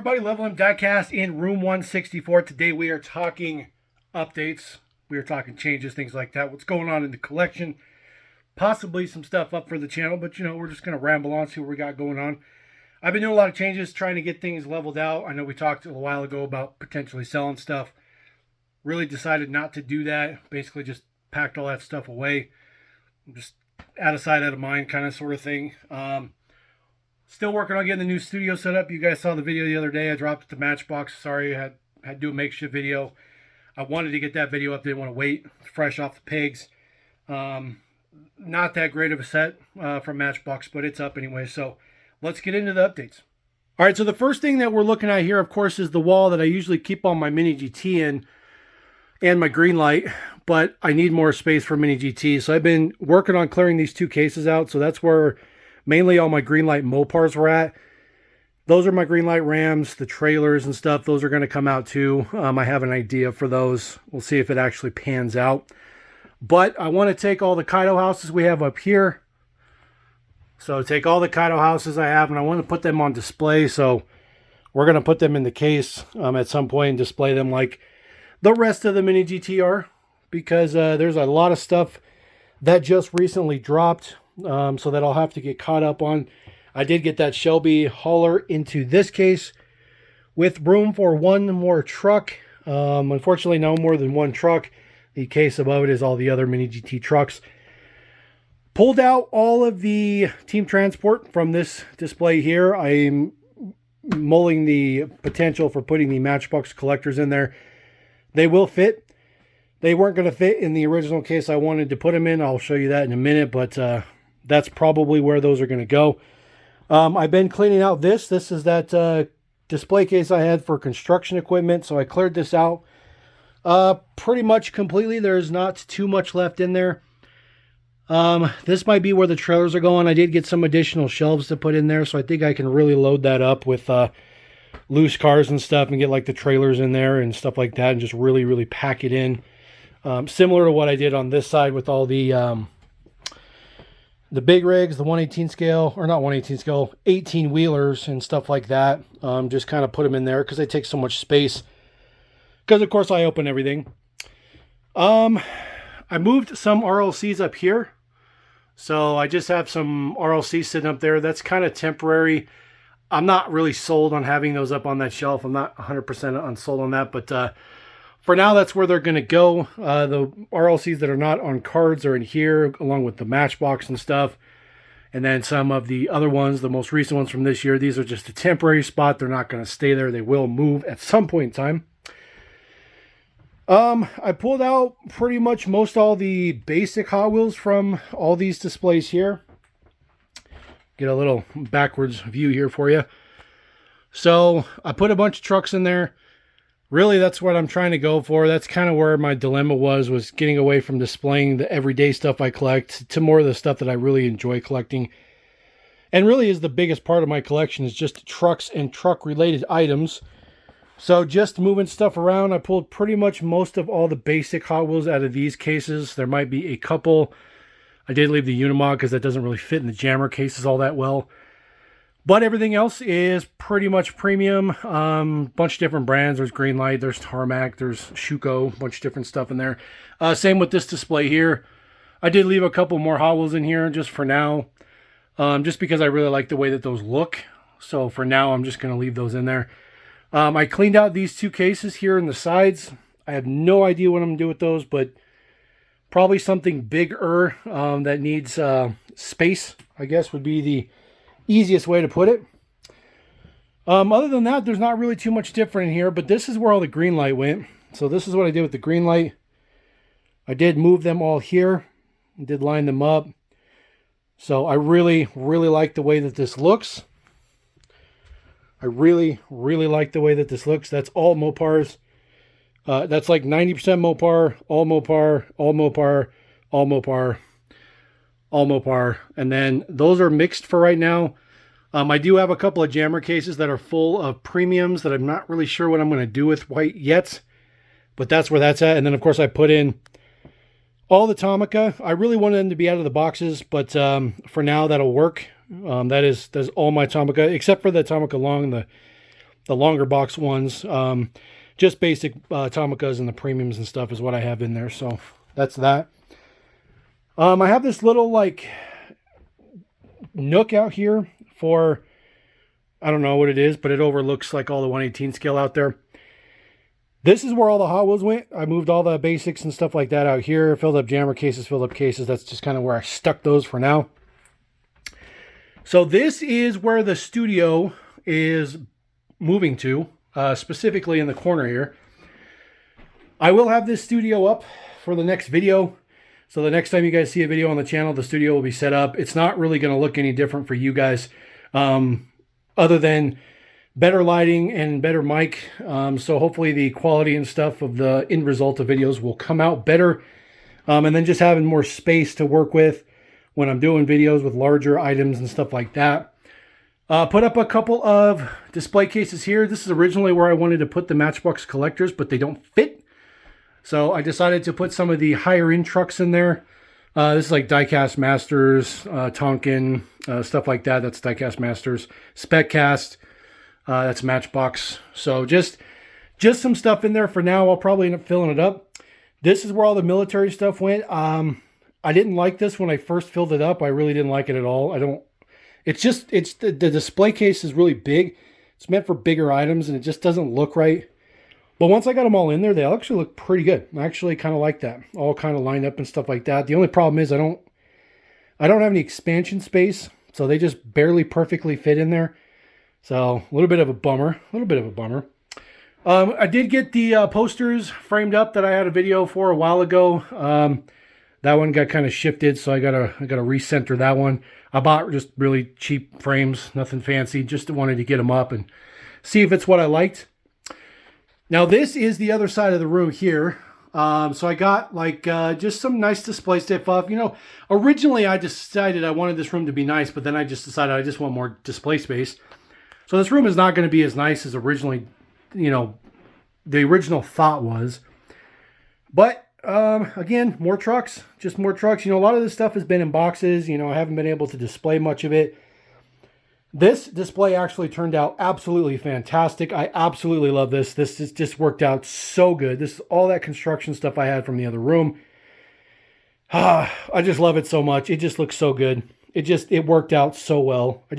everybody, LevelMDiecast in room 164. Today we are talking updates. We are talking changes, things like that. What's going on in the collection. Possibly some stuff up for the channel, but we're just going to ramble on, see what we got going on. I've been doing a lot of changes, trying to get things leveled out. I know we talked a while ago about potentially selling stuff. Really decided not to do that. Basically just packed all that stuff away. Just out of sight, out of mind kind of sort of thing. Still working on getting the new studio set up. You guys saw the video the other day. I dropped it to Matchbox. Sorry, I had to do a makeshift video. I wanted to get that video up. Didn't want to wait. It's fresh off the pigs. Not that great of a set from Matchbox, but it's up anyway. So let's get into the updates. All right, so the first thing that we're looking at here, of course, is the wall that I usually keep all my Mini GT in and my green light, but I need more space for Mini GT. So I've been working on clearing these two cases out. So that's where mainly all my green light Mopars were at. Those are my green light Rams, the trailers and stuff. Those are going to come out too. I have an idea for those. We'll see if it actually pans out. But I want to take all the Kaido houses we have up here. So take all the Kaido houses I have and I want to put them on display. So we're going to put them in the case at some point and display them like the rest of the Mini GT are. Because there's a lot of stuff that just recently dropped. So that I'll have to get caught up on. I did get that Shelby hauler into this case with room for one more truck. Unfortunately, no more than one truck. The case above it is all the other Mini GT trucks. Pulled out all of the Team Transport from this display here. I'm mulling the potential for putting the Matchbox collectors in there. They will fit. They weren't going to fit in the original case I wanted to put them in. I'll show you that in a minute, but that's probably where those are going to go. I've been cleaning out this. This is that display case I had for construction equipment. So I cleared this out pretty much completely. There's not too much left in there. This might be where the trailers are going. I did get some additional shelves to put in there. So I think I can really load that up with loose cars and stuff and get like the trailers in there and stuff like that and just really, really pack it in. Similar to what I did on this side with all the big rigs, the 118 scale, or not 118 scale, 18 wheelers and stuff like that. Just kind of put them in there because they take so much space. Because of course I open everything. I moved some RLCs up here. So I just have some RLCs sitting up there. That's kind of temporary. I'm not really sold on having those up on that shelf. I'm not 100% unsold on that, but for now, that's where they're going to go. The RLCs that are not on cards are in here, along with the Matchbox and stuff. And then some of the other ones, the most recent ones from this year, these are just a temporary spot. They're not going to stay there. They will move at some point in time. I pulled out pretty much most all the basic Hot Wheels from all these displays here. Get a little backwards view here for you. So I put a bunch of trucks in there. Really, that's what I'm trying to go for. That's kind of where my dilemma was getting away from displaying the everyday stuff I collect to more of the stuff that I really enjoy collecting. And really is the biggest part of my collection is just trucks and truck-related items. So just moving stuff around, I pulled pretty much most of all the basic Hot Wheels out of these cases. There might be a couple. I did leave the Unimog because that doesn't really fit in the jammer cases all that well. But everything else is pretty much premium. Bunch of different brands. There's Greenlight, there's Tarmac, there's Schuco, a bunch of different stuff in there. Same with this display here. I did leave a couple more Hot Wheels in here just for now. Just because I really like the way that those look. So for now, I'm just going to leave those in there. I cleaned out these two cases here in the sides. I have no idea what I'm going to do with those, but probably something bigger that needs space, I guess, would be the easiest way to put it. Other than that, there's not really too much different in here, but this is where all the green light went. So this is what I did with the green light. I did move them all here. I did line them up. So I really, really like the way that this looks. I really, really like the way that this looks. That's all Mopars. That's like 90% Mopar, all Mopar, all Mopar, all Mopar, all Mopar. And then those are mixed for right now. I do have a couple of jammer cases that are full of premiums that I'm not really sure what I'm going to do with white yet. But that's where that's at. And then, of course, I put in all the Tomica. I really wanted them to be out of the boxes, but for now, that'll work. That's all my Tomica, except for the Tomica Long, the the longer box ones. Just basic Atomicas and the premiums and stuff is what I have in there. So that's that. I have this little like nook out here for, I don't know what it is, but it overlooks like all the 1/18 scale out there. This is where all the Hot Wheels went. I moved all the basics and stuff like that out here. Filled up jammer cases, filled up cases. That's just kind of where I stuck those for now. So this is where the studio is moving to, specifically in the corner here. I will have this studio up for the next video. So the next time you guys see a video on the channel, the studio will be set up. It's not really going to look any different for you guys, other than better lighting and better mic. So hopefully the quality and stuff of the end result of videos will come out better. And then just having more space to work with when I'm doing videos with larger items and stuff like that. Put up a couple of display cases here. This is originally where I wanted to put the Matchbox collectors, but they don't fit. So I decided to put some of the higher end trucks in there. This is like Diecast Masters, Tonkin, stuff like that. That's Diecast Masters. Speccast, that's Matchbox. So just some stuff in there for now. I'll probably end up filling it up. This is where all the military stuff went. I didn't like this when I first filled it up. I really didn't like it at all. The display case is really big. It's meant for bigger items and it just doesn't look right. But once I got them all in there, they actually look pretty good. I actually kind of like that. All kind of lined up and stuff like that. The only problem is I don't have any expansion space. So they just barely perfectly fit in there. So a little bit of a bummer. I did get the posters framed up that I had a video for a while ago. That one got kind of shifted, so I gotta recenter that one. I bought just really cheap frames, nothing fancy. Just wanted to get them up and see if it's what I liked. Now this is the other side of the room here. So I got like just some nice display stuff. You know, originally I decided I wanted this room to be nice, but then I just decided I just want more display space. So this room is not going to be as nice as originally, you know, the original thought was. But again, more trucks, just more trucks. You know, a lot of this stuff has been in boxes. You know, I haven't been able to display much of it. This display actually turned out absolutely fantastic. I absolutely love this. This has just worked out so good. This is all that construction stuff I had from the other room. I just love it so much. It just looks so good. It worked out so well. I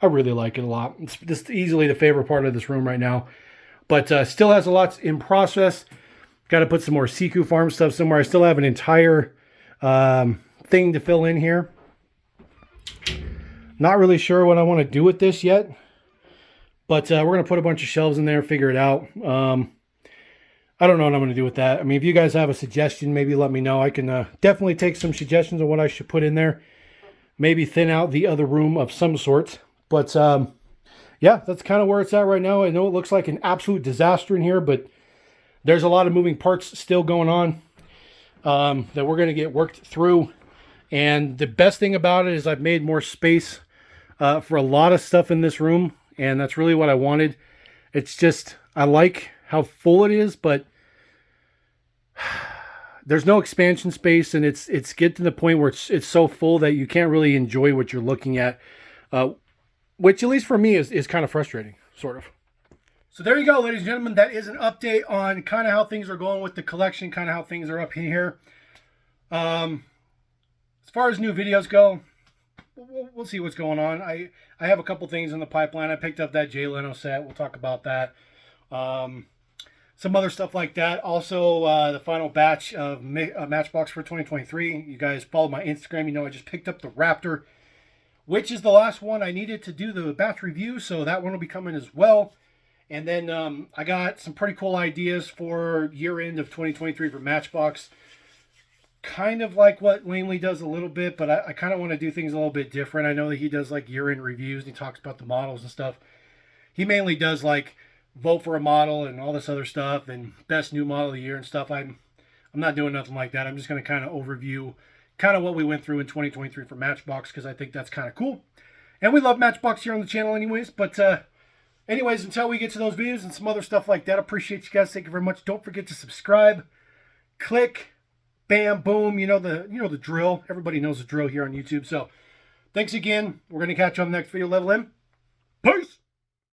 really like it a lot. It's just easily the favorite part of this room right now. But still has a lot in process. Got to put some more Siku Farm stuff somewhere. I still have an entire thing to fill in here. Not really sure what I want to do with this yet. But we're going to put a bunch of shelves in there, figure it out. I don't know what I'm going to do with that. I mean, if you guys have a suggestion, maybe let me know. I can definitely take some suggestions on what I should put in there. Maybe thin out the other room of some sort. But yeah, that's kind of where it's at right now. I know it looks like an absolute disaster in here, but there's a lot of moving parts still going on that we're going to get worked through. And the best thing about it is I've made more space for a lot of stuff in this room. And that's really what I wanted. It's just, I like how full it is, but there's no expansion space. And it's getting to the point where it's so full that you can't really enjoy what you're looking at. Which, at least for me, is kind of frustrating, sort of. So there you go, ladies and gentlemen. That is an update on kind of how things are going with the collection, kind of how things are up in here. As far as new videos go, we'll see what's going on. I have a couple things in the pipeline. I picked up that Jay Leno set. We'll talk about that. Some other stuff like that. Also, the final batch of Matchbox for 2023. You guys follow my Instagram. You know I just picked up the Raptor, which is the last one I needed to do the batch review. So that one will be coming as well. And then I got some pretty cool ideas for year end of 2023 for Matchbox. Kind of like what Langley does a little bit, but I kind of want to do things a little bit different. I know that he does like year end reviews and he talks about the models and stuff. He mainly does like vote for a model and all this other stuff and best new model of the year and stuff. I'm not doing nothing like that. I'm just going to kind of overview kind of what we went through in 2023 for Matchbox because I think that's kind of cool. And we love Matchbox here on the channel anyways, but anyways, until we get to those videos and some other stuff like that, appreciate you guys. Thank you very much. Don't forget to subscribe, click, bam, boom. You know the drill. Everybody knows the drill here on YouTube. So thanks again. We're going to catch you on the next video. Level M. Peace.